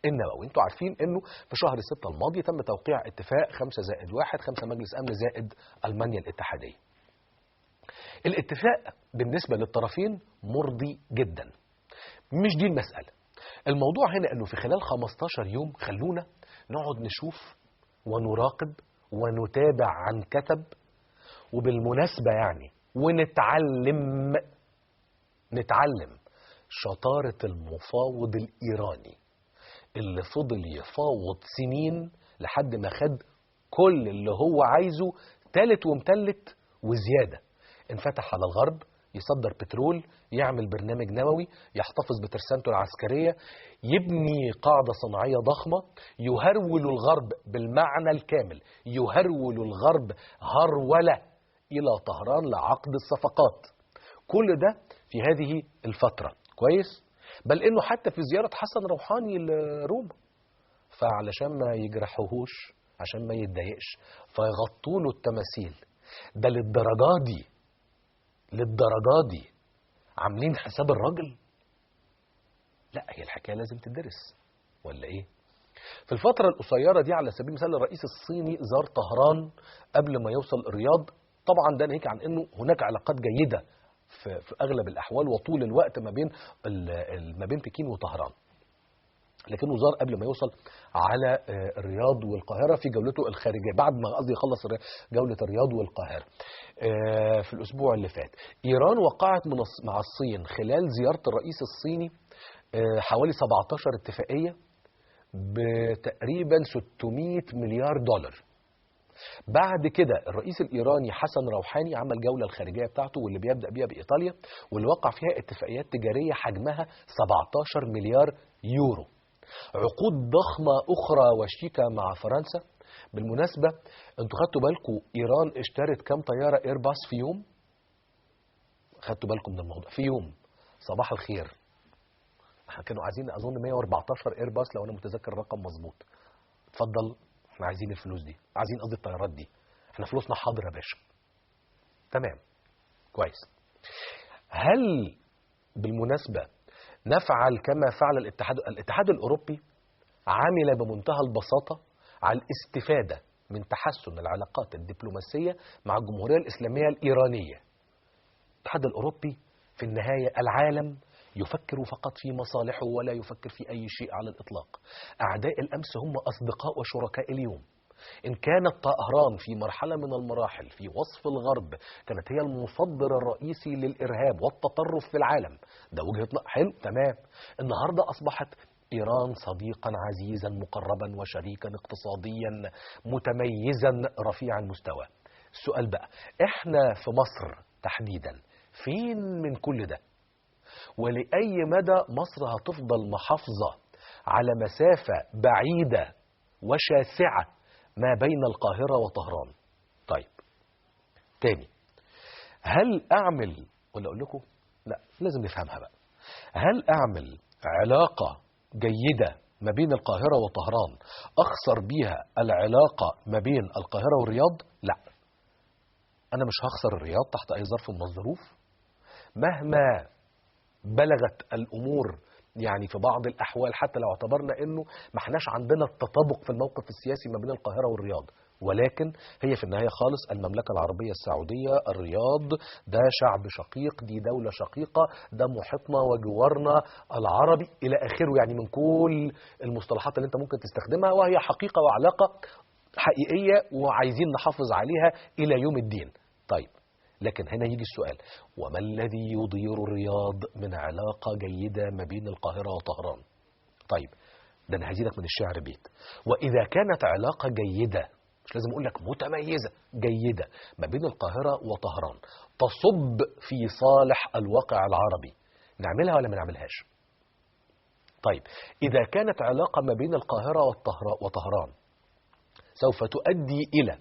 النووي. انتوا عارفين انه في شهر 6 الماضي تم توقيع اتفاق 5+1، 5 مجلس امن زائد المانيا الاتحاديه. الاتفاق بالنسبه للطرفين مرضي جدا. مش دي المساله. الموضوع هنا انه في خلال 15 يوم خلونا نقعد نشوف ونراقب ونتابع عن كتب، وبالمناسبه يعني نتعلم شطاره المفاوض الايراني اللي فضل يفاوض سنين لحد ما خد كل اللي هو عايزه تالت ومتلت وزيادة. انفتح على الغرب، يصدر بترول، يعمل برنامج نووي، يحتفظ بترسانته العسكرية، يبني قاعدة صناعية ضخمة، يهرول الغرب بالمعنى الكامل، يهرول الغرب هرولة إلى طهران لعقد الصفقات. كل ده في هذه الفترة كويس؟ بل انه حتى في زيارة حسن روحاني لروما، فعلشان ما يجرحوهوش عشان ما يتضايقش فيغطوا له التماثيل. ده للدرجة دي عاملين حساب الراجل؟ لا، هي الحكاية لازم تدرس ولا ايه؟ في الفترة القصيرة دي على سبيل المثال الرئيس الصيني زار طهران قبل ما يوصل الرياض. طبعا ده ناهيك عن انه هناك علاقات جيدة في اغلب الاحوال وطول الوقت ما بين بكين وطهران، لكنه زار قبل ما يوصل على الرياض والقاهرة في جولته الخارجية، بعد ما يخلص جولة الرياض والقاهرة في الأسبوع اللي فات. إيران وقعت مع الصين خلال زيارة الرئيس الصيني حوالي 17 اتفاقية بتقريبا 600 مليار دولار. بعد كده الرئيس الإيراني حسن روحاني عمل جولة الخارجية بتاعته واللي بيبدأ بيها بإيطاليا، واللي وقع فيها اتفاقيات تجارية حجمها 17 مليار يورو. عقود ضخمة أخرى وشيكة مع فرنسا. بالمناسبة انتوا خدتوا بالكم إيران اشترت كام طيارة إيرباص في يوم؟ خدتوا بالكم من الموضوع؟ في يوم. صباح الخير. احنا كانوا عايزين أظن 114 إيرباص لو أنا متذكر الرقم مظبوط. اتفضل، احنا عايزين الفلوس دي، عايزين قصدي الطيارات دي، احنا فلوسنا حاضر يا باشا. تمام، كويس. هل بالمناسبة نفعل كما فعل الاتحاد الأوروبي؟ عمل بمنتهى البساطة على الاستفادة من تحسن العلاقات الدبلوماسية مع الجمهورية الإسلامية الإيرانية. الاتحاد الأوروبي في النهاية العالم يفكر فقط في مصالحه ولا يفكر في أي شيء على الإطلاق. أعداء الأمس هم أصدقاء وشركاء اليوم. إن كانت طهران في مرحلة من المراحل في وصف الغرب كانت هي المصدر الرئيسي للإرهاب والتطرف في العالم، ده وجهة نظر حلو تمام. النهاردة أصبحت إيران صديقا عزيزا مقربا وشريكا اقتصاديا متميزا رفيع المستوى. السؤال بقى، احنا في مصر تحديدا فين من كل ده؟ ولأي مدى مصر هتفضل محافظة على مسافة بعيدة وشاسعة ما بين القاهرة وطهران؟ طيب تاني، هل أعمل ولا أقول لكم لا لازم نفهمها بقى، هل أعمل علاقة جيدة ما بين القاهرة وطهران أخسر بيها العلاقة ما بين القاهرة والرياض؟ لا، أنا مش هخسر الرياض تحت أي ظرف من الظروف مهما بلغت الأمور. يعني في بعض الأحوال حتى لو اعتبرنا أنه ما احناش عندنا التطابق في الموقف السياسي ما بين القاهرة والرياض، ولكن هي في النهاية خالص المملكة العربية السعودية، الرياض ده شعب شقيق، دي دولة شقيقة، ده محيطنا وجوارنا العربي إلى آخره، يعني من كل المصطلحات اللي انت ممكن تستخدمها، وهي حقيقة وعلاقة حقيقية وعايزين نحافظ عليها إلى يوم الدين. طيب، لكن هنا يجي السؤال، وما الذي يضير الرياض من علاقة جيدة ما بين القاهرة وطهران؟ طيب، ده أنا هزيدك من الشعر بيت. وإذا كانت علاقة جيدة، مش لازم أقول لك متميزة، جيدة ما بين القاهرة وطهران تصب في صالح الواقع العربي، نعملها ولا ما نعملهاش؟ طيب، إذا كانت علاقة ما بين القاهرة وطهران سوف تؤدي إلى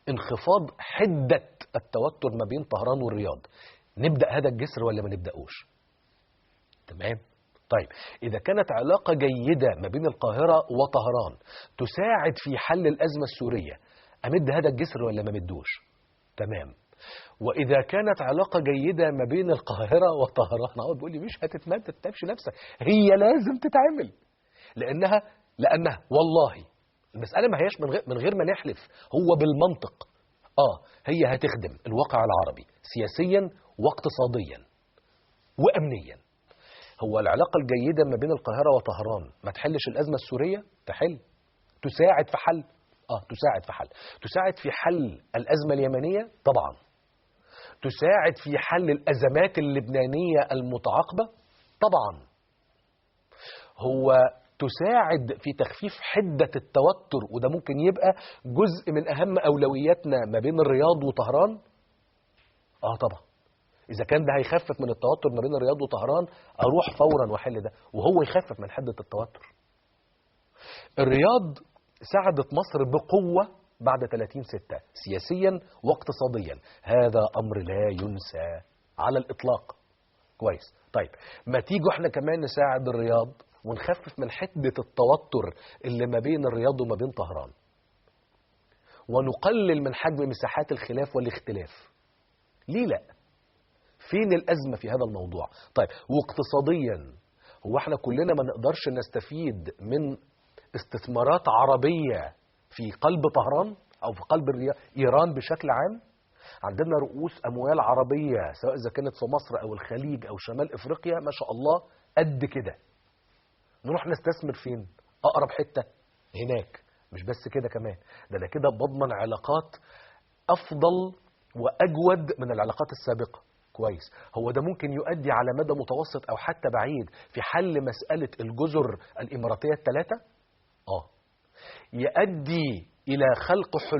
انخفاض حدة التوتر ما بين طهران والرياض، نبدأ هذا الجسر ولا ما نبدأوش؟ تمام؟ طيب، إذا كانت علاقة جيدة ما بين القاهرة وطهران تساعد في حل الأزمة السورية، أمد هذا الجسر ولا ما مدوش؟ تمام. وإذا كانت علاقة جيدة ما بين القاهرة وطهران، أقول بيقول لي مش هتتمد، تتعبش نفسك، هي لازم تتعمل. لأنها والله المسألة ما هيش من غير ما نحلف، هو بالمنطق. هي هتخدم الواقع العربي سياسيا واقتصاديا وأمنيا. هو العلاقة الجيدة ما بين القاهرة وطهران ما تحلش الأزمة السورية؟ تحل، تساعد في حل، تساعد في حل الأزمة اليمنية طبعا، تساعد في حل الأزمات اللبنانية المتعاقبة طبعا، هو تساعد في تخفيف حدة التوتر، وده ممكن يبقى جزء من أهم أولوياتنا ما بين الرياض وطهران. طبعا إذا كان ده هيخفف من التوتر ما بين الرياض وطهران أروح فورا وأحل ده، وهو يخفف من حدة التوتر. الرياض ساعدت مصر بقوة بعد 30/6 سياسيا واقتصاديا، هذا أمر لا ينسى على الإطلاق. كويس، طيب ما تيجوا احنا كمان نساعد الرياض ونخفف من حدة التوتر اللي ما بين الرياض وما بين طهران، ونقلل من حجم مساحات الخلاف والاختلاف. ليه لا؟ فين الأزمة في هذا الموضوع؟ طيب واقتصاديا، هو احنا كلنا ما نقدرش نستفيد من استثمارات عربية في قلب طهران أو في قلب إيران بشكل عام؟ عندنا رؤوس أموال عربية سواء إذا كانت في مصر أو الخليج أو شمال إفريقيا ما شاء الله قد كده. نروح نستثمر فين؟ أقرب حتة هناك. مش بس كده كمان، ده أنا كده بضمن علاقات أفضل وأجود من العلاقات السابقة. كويس، هو ده ممكن يؤدي على مدى متوسط أو حتى بعيد في حل مسألة الجزر الإماراتية الثلاثة؟ يؤدي إلى خلق حلول